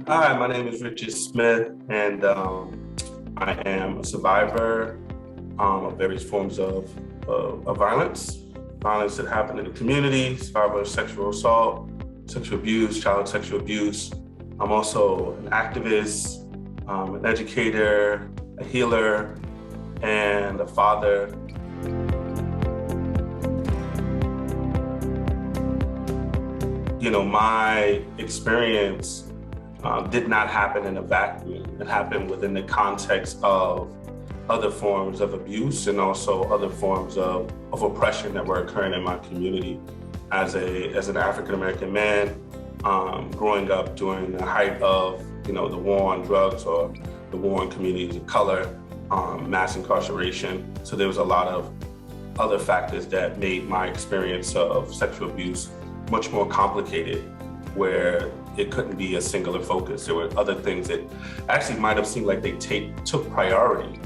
Hi, my name is Richard Smith, and I am a survivor of various forms of violence that happen in the community, survivor of sexual assault, sexual abuse, child sexual abuse. I'm also an activist, an educator, a healer, and a father. My experience did not happen in a vacuum. It happened within the context of other forms of abuse and also other forms of oppression that were occurring in my community. As an African-American man, growing up during the height of the war on drugs or the war on communities of color, mass incarceration. So there was a lot of other factors that made my experience of sexual abuse much more complicated, where it couldn't be a singular focus. There were other things that actually might have seemed like they took priority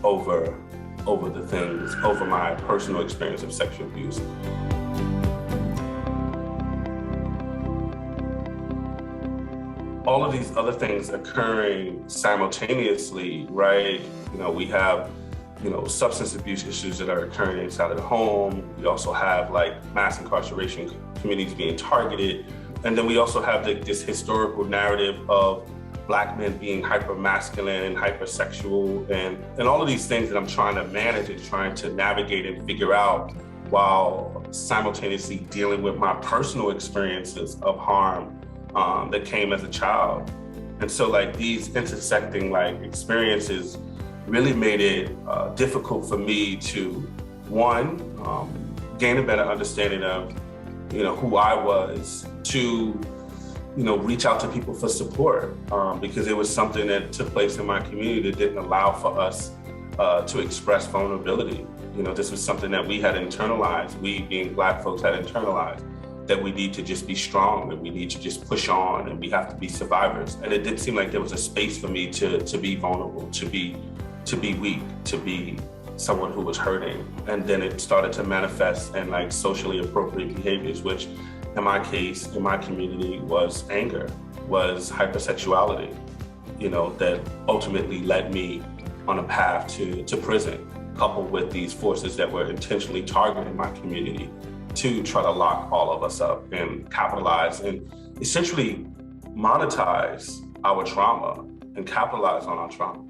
over my personal experience of sexual abuse. All of these other things occurring simultaneously, right? We have substance abuse issues that are occurring inside of the home. We also have mass incarceration, communities being targeted. And then we also have this historical narrative of Black men being hyper-masculine and hypersexual and all of these things that I'm trying to manage and trying to navigate and figure out while simultaneously dealing with my personal experiences of harm that came as a child. And so these intersecting experiences really made it difficult for me to, one, gain a better understanding of who I was, to reach out to people for support, because it was something that took place in my community that didn't allow for us to express vulnerability. This was something that we had internalized, we being Black folks had internalized, that we need to just be strong and we need to just push on and we have to be survivors. And it didn't seem like there was a space for me to be vulnerable, to be weak, to be someone who was hurting. And then it started to manifest in socially appropriate behaviors, which in my case, in my community, was anger, was hypersexuality, that ultimately led me on a path to prison, coupled with these forces that were intentionally targeting my community to try to lock all of us up and capitalize and essentially monetize our trauma and capitalize on our trauma.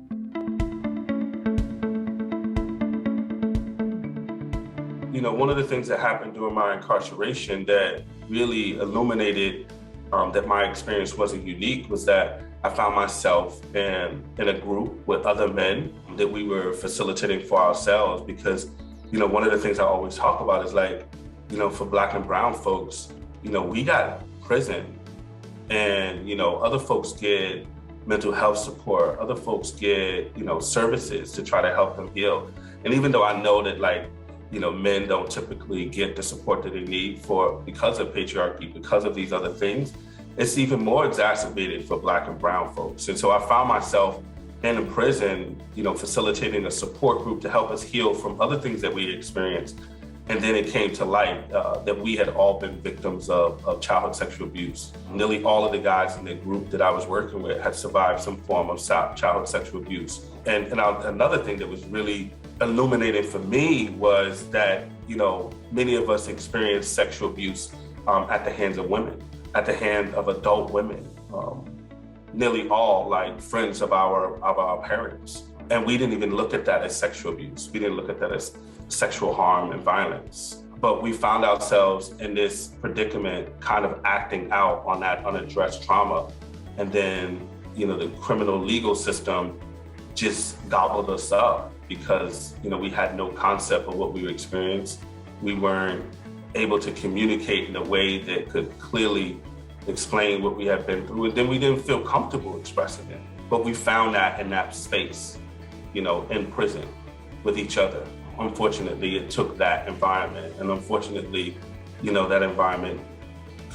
One of the things that happened during my incarceration that really illuminated that my experience wasn't unique was that I found myself in a group with other men that we were facilitating for ourselves, because one of the things I always talk about is for Black and brown folks, we got prison and other folks get mental health support, other folks get services to try to help them heal. And even though I know that men don't typically get the support that they need because of patriarchy, because of these other things, it's even more exacerbated for Black and brown folks. And so I found myself in a prison, facilitating a support group to help us heal from other things that we experienced. And then it came to light that we had all been victims of childhood sexual abuse. Nearly all of the guys in the group that I was working with had survived some form of childhood sexual abuse. And another thing that was really illuminating for me was that, many of us experienced sexual abuse at the hands of women, at the hand of adult women, nearly all friends of our parents. And we didn't even look at that as sexual abuse. We didn't look at that as sexual harm and violence. But we found ourselves in this predicament kind of acting out on that unaddressed trauma. And then, the criminal legal system just gobbled us up because, we had no concept of what we experienced. We weren't able to communicate in a way that could clearly explain what we had been through. And then we didn't feel comfortable expressing it. But we found that in that space, in prison with each other. Unfortunately, it took that environment. And unfortunately, that environment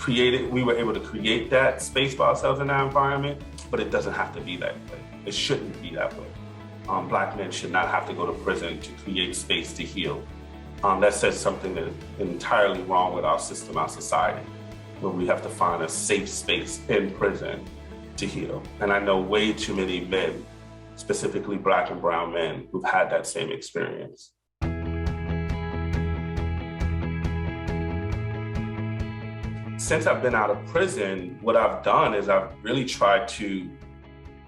we were able to create that space for ourselves in that environment, but it doesn't have to be that way. It shouldn't be that way. Black men should not have to go to prison to create space to heal. That says something that is entirely wrong with our system, our society, where we have to find a safe space in prison to heal. And I know way too many men, specifically Black and brown men, who've had that same experience. Since I've been out of prison, what I've done is I've really tried to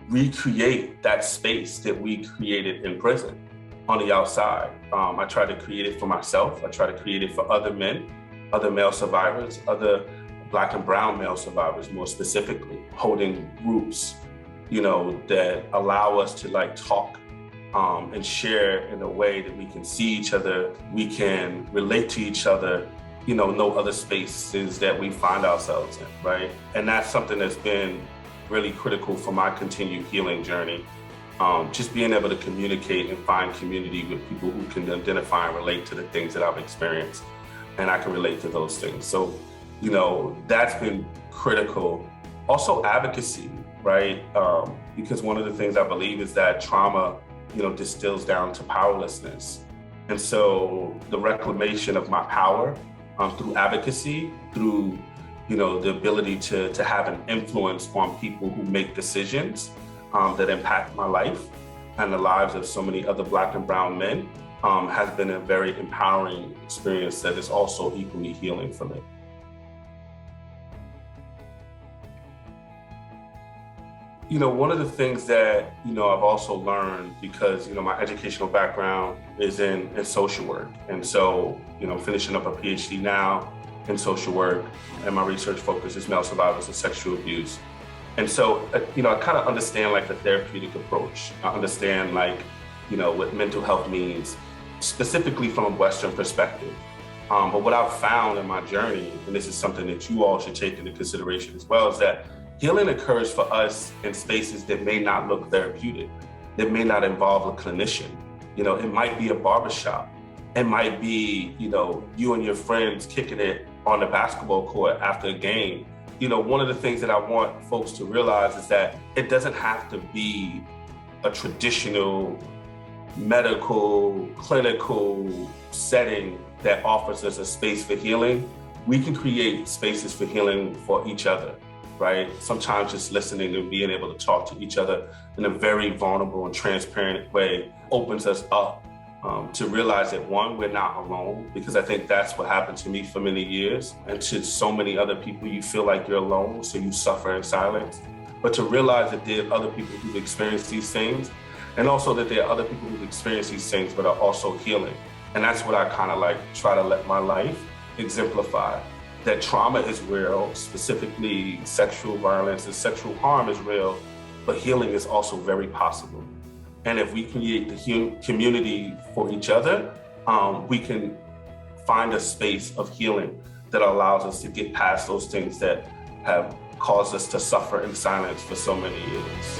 recreate that space that we created in prison on the outside. I try to create it for myself. I try to create it for other men, other male survivors, other Black and brown male survivors, more specifically, holding groups, that allow us to talk and share in a way that we can see each other, we can relate to each other, no other spaces that we find ourselves in, right? And that's something that's been really critical for my continued healing journey. Just being able to communicate and find community with people who can identify and relate to the things that I've experienced, and I can relate to those things. So, that's been critical. Also advocacy, right? Because one of the things I believe is that trauma, distills down to powerlessness. And so the reclamation of my power through advocacy, through the ability to have an influence on people who make decisions that impact my life and the lives of so many other Black and brown men has been a very empowering experience that is also equally healing for me. One of the things that, I've also learned because, my educational background is in social work. And so, finishing up a PhD now in social work, and my research focus is male survivors of sexual abuse. And so, I kind of understand the therapeutic approach. I understand what mental health means, specifically from a Western perspective. But what I've found in my journey, and this is something that you all should take into consideration as well, is that healing occurs for us in spaces that may not look therapeutic, that may not involve a clinician. It might be a barbershop. It might be, you and your friends kicking it on the basketball court after a game. One of the things that I want folks to realize is that it doesn't have to be a traditional medical, clinical setting that offers us a space for healing. We can create spaces for healing for each other, right? Sometimes just listening and being able to talk to each other in a very vulnerable and transparent way opens us up to realize that, one, we're not alone, because I think that's what happened to me for many years. And to so many other people, you feel like you're alone, so you suffer in silence. But to realize that there are other people who've experienced these things, and also that there are other people who've experienced these things but are also healing. And that's what I kind of try to let my life exemplify. That trauma is real, specifically sexual violence and sexual harm is real, but healing is also very possible. And if we create the community for each other, we can find a space of healing that allows us to get past those things that have caused us to suffer in silence for so many years.